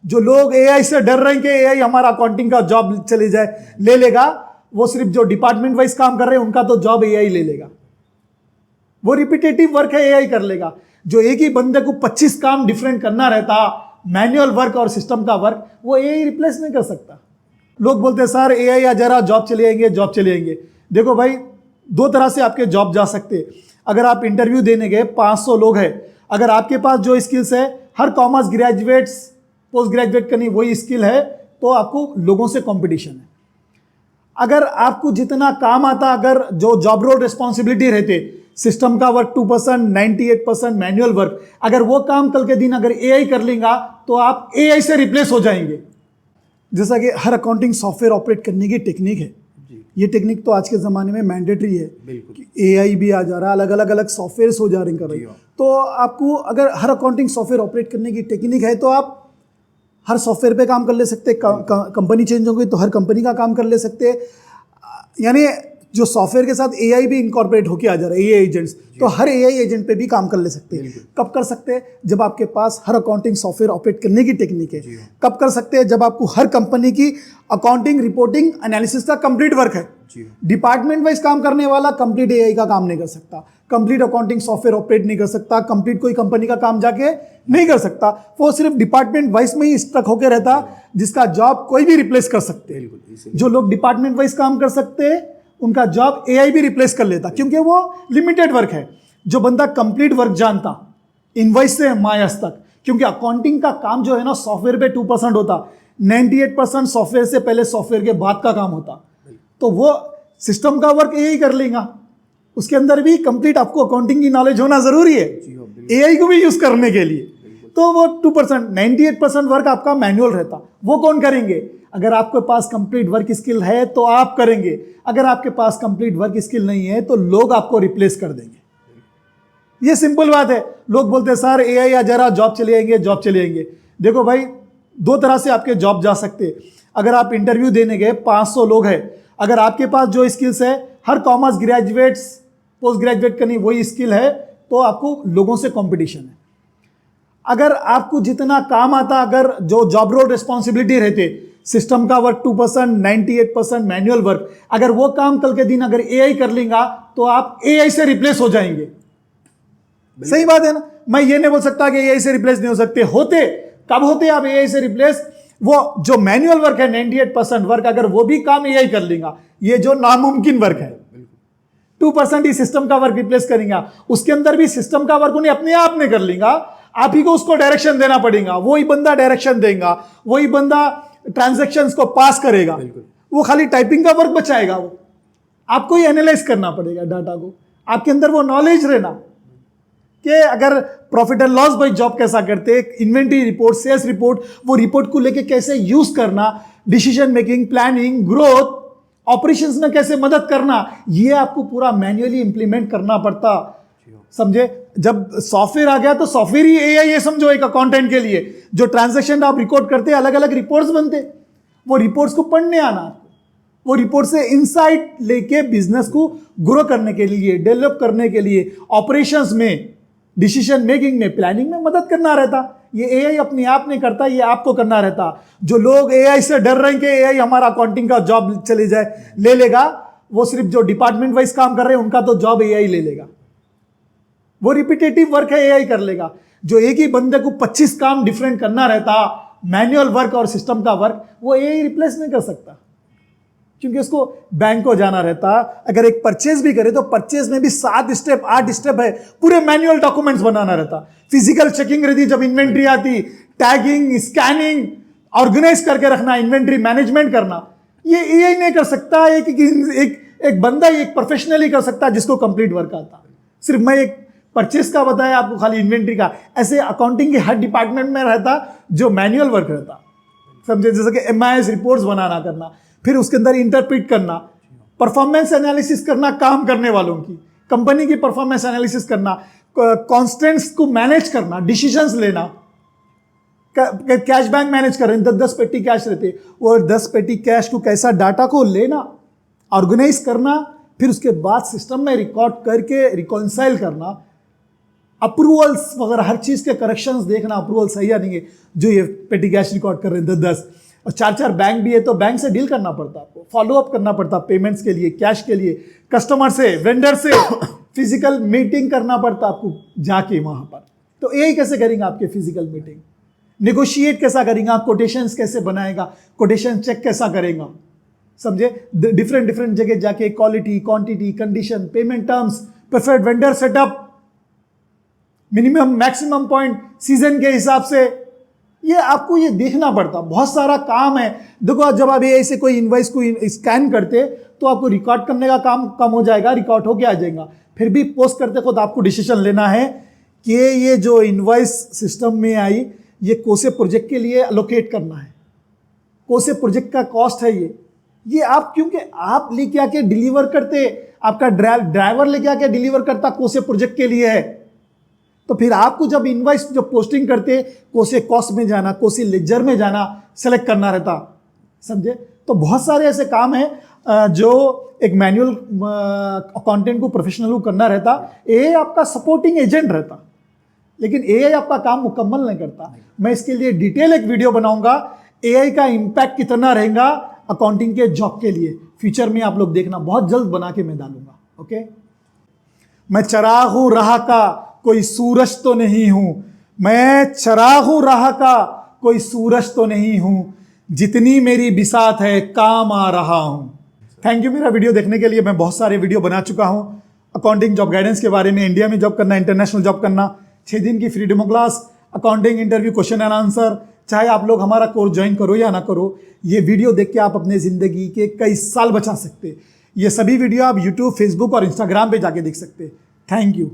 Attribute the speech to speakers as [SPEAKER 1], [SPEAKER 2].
[SPEAKER 1] जो लोग एआई से डर रहे हैं कि एआई हमारा अकाउंटिंग का जॉब चले जाए ले लेगा, वो सिर्फ जो डिपार्टमेंट वाइज काम कर रहे हैं उनका तो जॉब एआई ले लेगा। वो रिपीटेटिव वर्क है, एआई कर लेगा। जो एक ही बंदे को 25 काम डिफरेंट करना रहता, मैनुअल वर्क और सिस्टम का वर्क, वो एआई रिप्लेस नहीं कर सकता। लोग बोलते हैं सर एआई आ जरा जॉब चले जाएंगे, जॉब चले जाएंगे। देखो भाई, दो तरह से आपके जॉब जा सकते हैं। अगर आप इंटरव्यू देने गए, 500 लोग हैं, अगर आपके पास जो स्किल्स है, हर कॉमर्स ग्रेजुएट्स पोस्ट ग्रेजुएट का नहीं वही स्किल है, तो आपको लोगों से कंपटीशन है। अगर आपको जितना काम आता, अगर जो जॉब रोल रिस्पॉन्सिबिलिटी रहते, सिस्टम का वर्क 2%, 98% मैनुअल वर्क, अगर वो काम कल के दिन अगर एआई कर लेगा तो आप एआई से रिप्लेस हो जाएंगे। जैसा कि हर अकाउंटिंग सॉफ्टवेयर ऑपरेट करने की टेक्निक है, ये टेक्निक तो आज के ज़माने में मैंडेटरी है कि एआई भी आ जा रहा है, अलग अलग सॉफ्टवेयर्स हो जा रहे हैं। तो आपको अगर हर अकाउंटिंग सॉफ्टवेयर ऑपरेट करने की टेक्निक है तो आप हर सॉफ्टवेयर पे काम कर ले सकते हैं। कंपनी चेंज होगी तो हर कंपनी का काम कर ले सकते हैं। यानी जो सॉफ्टवेयर के साथ एआई भी इनकॉर्पोरेट होके आ जा रहा है, एआई एजेंट्स, तो हर एआई एजेंट पे भी काम कर ले सकते हैं। कब कर सकते हैं? जब आपके पास हर अकाउंटिंग सॉफ्टवेयर ऑपरेट करने की टेक्निक है। कब कर सकते हैं? जब आपको हर कंपनी की अकाउंटिंग, रिपोर्टिंग, एनालिसिस का कंप्लीट वर्क है। डिपार्टमेंट वाइज काम करने वाला कंप्लीट एआई का काम नहीं कर सकता, कंप्लीट अकाउंटिंग सॉफ्टवेयर ऑपरेट नहीं कर सकता, कंप्लीट कोई कंपनी का काम जाके नहीं कर सकता। वो सिर्फ डिपार्टमेंट वाइज में ही स्टक होकर रहता, जिसका जॉब कोई भी रिप्लेस कर सकते हैं। जो लोग डिपार्टमेंट वाइज काम कर सकते हैं उनका जॉब एआई भी रिप्लेस कर लेता, क्योंकि वो लिमिटेड वर्क है। जो बंदा कंप्लीट वर्क जानता, इनवॉइस से मायस तक, क्योंकि अकाउंटिंग का काम जो है ना सॉफ्टवेयर पे 2% होता, 98% सॉफ्टवेयर से पहले सॉफ्टवेयर के बाद का काम होता। तो वो सिस्टम का वर्क एआई कर लेगा। उसके अंदर भी कंप्लीट आपको अकाउंटिंग की नॉलेज होना जरूरी है एआई को भी यूज करने के लिए। तो वो 2%, 98% वर्क आपका मैनुअल रहता, वो कौन करेंगे? अगर आपके पास कंप्लीट वर्क स्किल है तो आप करेंगे, अगर आपके पास कंप्लीट वर्क स्किल नहीं है तो लोग आपको रिप्लेस कर देंगे। ये सिंपल बात है। लोग बोलते हैं सर एआई आ जरा जॉब चले जाएंगे, जॉब चले जाएंगे। देखो भाई, दो तरह से आपके जॉब जा सकते हैं। अगर आप इंटरव्यू देने गए, 500 लोग हैं, अगर आपके पास जो स्किल्स है, हर कॉमर्स ग्रेजुएट्स पोस्ट ग्रेजुएट का नहीं वही स्किल है, तो आपको लोगों से कंपटीशन है। अगर आपको जितना काम आता, अगर जो जॉब रोल रिस्पॉन्सिबिलिटी रहते, सिस्टम का वर्क 2%, 98% मैनुअल वर्क, अगर वो काम कल के दिन अगर एआई कर लेगा तो आप एआई से रिप्लेस हो जाएंगे। सही बात है ना? मैं ये नहीं बोल सकता कि एआई से रिप्लेस नहीं हो सकते, होते। कब होते आप एआई से रिप्लेस? वो जो मैनुअल वर्क है 98% वर्क, अगर वो भी काम एआई कर लेगा, ये जो नामुमकिन वर्क है, 2% ही सिस्टम का वर्क रिप्लेस करेगा। उसके अंदर भी सिस्टम का वर्क उन्हें अपने आप में कर लेगा, आप ही को उसको डायरेक्शन देना पड़ेगा। वही बंदा डायरेक्शन देगा, वही बंदा ट्रांजैक्शंस को पास करेगा, वो खाली टाइपिंग का वर्क बचाएगा। वो आपको ही एनालाइज करना पड़ेगा डाटा को। आपके अंदर वो नॉलेज रहना कि अगर profit and loss by job कैसा करते, इन्वेंटरी रिपोर्ट, सेल्स रिपोर्ट, वो रिपोर्ट को लेके कैसे यूज करना, decision making, planning, growth, operations में कैसे मदद करना, ये आपको पूरा मैन्युअली इंप्लीमेंट करना पड़ता। समझे? जब सॉफ्टवेयर आ गया तो सॉफ्टवेयर ही एआई है, समझो एक अकाउंटेंट के लिए। जो ट्रांजैक्शन आप रिकॉर्ड करते, अलग अलग रिपोर्ट्स बनते, वो रिपोर्ट्स को पढ़ने आना आपको, वो रिपोर्ट से इंसाइट लेके बिजनेस को ग्रो करने के लिए, डेवलप करने के लिए, ऑपरेशंस में, डिसीजन मेकिंग में, प्लानिंग में मदद करना रहता। ये एआई अपने आप नहीं करता, ये आपको करना रहता। जो लोग एआई से डर रहे हैं कि एआई हमारा अकाउंटिंग का जॉब चले जाए ले लेगा, वो सिर्फ जो डिपार्टमेंट वाइज काम कर रहे हैं उनका तो जॉब एआई ले लेगा। वो रिपीटेटिव वर्क है, एआई कर लेगा। जो एक ही बंदे को 25 काम डिफरेंट करना रहता, मैनुअल वर्क और सिस्टम का वर्क, वो एआई रिप्लेस नहीं कर सकता, क्योंकि उसको बैंक को जाना रहता। अगर एक परचेज भी करे तो परचेज में भी 7 स्टेप 8 स्टेप है, पूरे मैनुअल डॉक्यूमेंट्स बनाना रहता, फिजिकल चेकिंग रहती, जब इन्वेंट्री आती, टैगिंग, स्कैनिंग, ऑर्गेनाइज करके रखना, इन्वेंट्री मैनेजमेंट करना, ये एआई नहीं कर सकता। एक बंदा एक प्रोफेशनल ही कर सकता जिसको कंप्लीट वर्क आता। सिर्फ मैं एक परचेस का बताया आपको, खाली इन्वेंट्री का, ऐसे अकाउंटिंग के हर डिपार्टमेंट में रहता जो मैनुअल वर्क रहता। समझे? जैसे कि एमआईएस रिपोर्ट्स बनाना करना, फिर उसके अंदर इंटरप्रेट करना, परफॉर्मेंस एनालिसिस करना काम करने वालों की, कंपनी की परफॉर्मेंस एनालिसिस करना, कॉन्स्टेंट्स को मैनेज करना, डिसीजंस लेना, कैश बैंक मैनेज कर रहे हैं, 10 पेटी कैश रहते, वो 10 पेटी कैश को कैसा डाटा को लेना, ऑर्गेनाइज करना, फिर उसके बाद सिस्टम में रिकॉर्ड करके रिकॉन्साइल करना, अप्रूवल्स वगैरह हर चीज़ के करेक्शंस देखना, अप्रूवल सही या नहीं है, जो ये पेटी कैश रिकॉर्ड कर रहे हैं 10-10 और 4-4 बैंक भी है तो बैंक से डील करना पड़ता है आपको, फॉलो अप करना पड़ता है पेमेंट्स के लिए, कैश के लिए, कस्टमर से, वेंडर से फिजिकल मीटिंग करना पड़ता है आपको जाके वहाँ पर। तो यही कैसे करेंगे आपके फिजिकल मीटिंग, नेगोशिएट कैसा करेंगे, कोटेशंस कैसे बनाएगा, कोटेशन चेक कैसा करेगा, समझे, डिफरेंट जगह जाके quality, quantity, condition, payment terms, preferred vendor setup, minimum maximum point, season के हिसाब से, ये आपको ये देखना पड़ता, बहुत सारा काम है। देखो जब आप ये ऐसे कोई इनवॉइस को स्कैन करते तो आपको रिकॉर्ड करने का काम कम हो जाएगा, रिकॉर्ड होके आ जाएगा, फिर भी पोस्ट करते खुद आपको डिसीजन लेना है कि ये जो इनवॉइस सिस्टम में आई ये कोसे प्रोजेक्ट के लिए अलोकेट करना है, कोसे प्रोजेक्ट का कॉस्ट है ये आप, क्योंकि आप लेके आके डिलीवर करते, आपका ड्राइवर लेके आके डिलीवर करता कोसे प्रोजेक्ट के लिए है, तो फिर आपको जब इनवॉइस जब पोस्टिंग करते कोसे कॉस्ट में जाना, कोसे लेजर में जाना, सेलेक्ट करना रहता, समझे। तो बहुत सारे ऐसे काम हैं जो एक मैनुअल अकाउंटेंट को प्रोफेशनल करना रहता, एआई आपका सपोर्टिंग एजेंट रहता, लेकिन एआई आपका काम मुकम्मल नहीं करता। मैं इसके लिए डिटेल एक वीडियो बनाऊंगा, एआई का इम्पैक्ट कितना रहेगा अकाउंटिंग के जॉब के लिए, फ्यूचर में आप लोग देखना, बहुत जल्द बना के मैं डालूंगा। ओके, मैं चिराग हूं राह का, कोई सूरज तो नहीं हूं, मैं चिराग हूं राह का, कोई सूरज तो नहीं हूं, जितनी मेरी बिसात है काम आ रहा हूं। थैंक यू मेरा वीडियो देखने के लिए। मैं बहुत सारे वीडियो बना चुका हूं अकाउंटिंग जॉब गाइडेंस के बारे में, इंडिया में जॉब करना, इंटरनेशनल जॉब करना, 6 दिन की free demo class, accounting interview question and answer, चाहे आप लोग हमारा कोर्स ज्वाइन करो या ना करो, ये वीडियो देख के आप अपने ज़िंदगी के कई साल बचा सकते। ये सभी वीडियो आप यूट्यूब, फेसबुक और इंस्टाग्राम पे जाके देख सकते। Thank you.